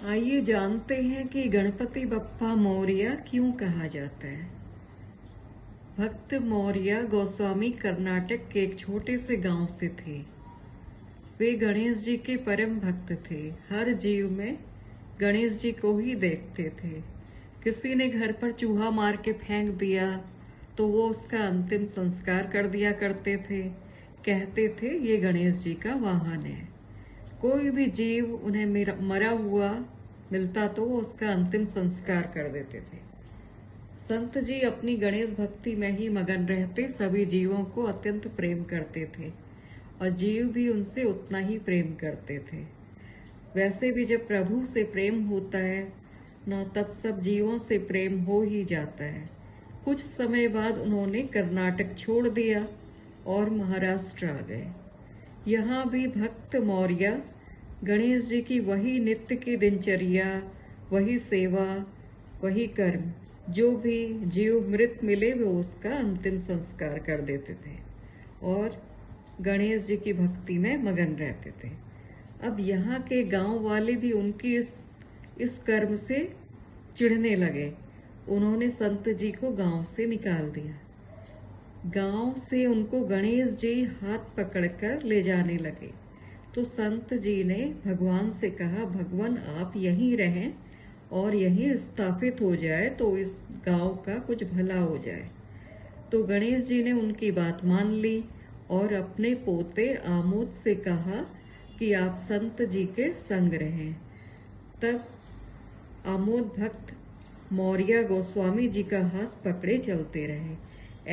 आइए जानते हैं कि गणपति बप्पा मौर्य क्यों कहा जाता है। भक्त मौर्य गोस्वामी कर्नाटक के एक छोटे से गांव से थे। वे गणेश जी के परम भक्त थे। हर जीव में गणेश जी को ही देखते थे। किसी ने घर पर चूहा मार के फेंक दिया तो वो उसका अंतिम संस्कार कर दिया करते थे। कहते थे ये गणेश जी का वाहन है। कोई भी जीव उन्हें मरा हुआ मिलता तो वो उसका अंतिम संस्कार कर देते थे। संत जी अपनी गणेश भक्ति में ही मगन रहते सभी जीवों को अत्यंत प्रेम करते थे और जीव भी उनसे उतना ही प्रेम करते थे। वैसे भी जब प्रभु से प्रेम होता है न तब सब जीवों से प्रेम हो ही जाता है। कुछ समय बाद उन्होंने कर्नाटक छोड़ दिया और महाराष्ट्र आ गए। यहाँ भी भक्त मौर्य गणेश जी की वही नित्य की दिनचर्या, वही सेवा, वही कर्म, जो भी जीव मृत मिले वो उसका अंतिम संस्कार कर देते थे और गणेश जी की भक्ति में मगन रहते थे। अब यहाँ के गांव वाले भी उनकी इस कर्म से चिढ़ने लगे। उन्होंने संत जी को गांव से निकाल दिया। गांव से उनको गणेश जी हाथ पकड़कर ले जाने लगे तो संत जी ने भगवान से कहा, भगवान आप यहीं रहें और यहीं स्थापित हो जाए तो इस गांव का कुछ भला हो जाए। तो गणेश जी ने उनकी बात मान ली और अपने पोते आमोद से कहा कि आप संत जी के संग रहें। तब आमोद भक्त मौर्य गोस्वामी जी का हाथ पकड़े चलते रहे।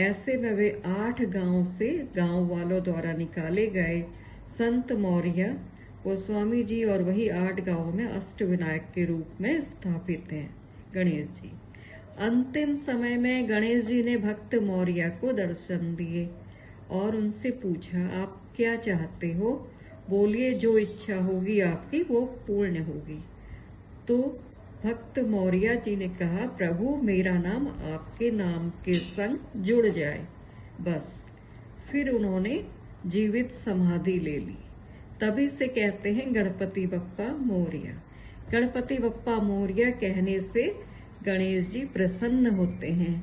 ऐसे में वे 8 गांव से गांव वालों द्वारा निकाले गए संत मौर्य गोस्वामी जी और वही 8 गांवों में अष्टविनायक के रूप में स्थापित हैं गणेश जी। अंतिम समय में गणेश जी ने भक्त मौर्य को दर्शन दिए और उनसे पूछा, आप क्या चाहते हो? बोलिए, जो इच्छा होगी आपकी वो पूर्ण होगी। तो भक्त मौर्य जी ने कहा, प्रभु मेरा नाम आपके नाम के संग जुड़ जाए बस। फिर उन्होंने जीवित समाधि ले ली। तभी से कहते हैं गणपति बप्पा मौर्य। गणपति बप्पा मौर्य कहने से गणेश जी प्रसन्न होते हैं।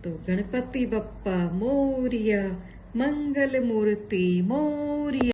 तो गणपति बप्पा मौर्य, मंगल मूर्ति मौर्य।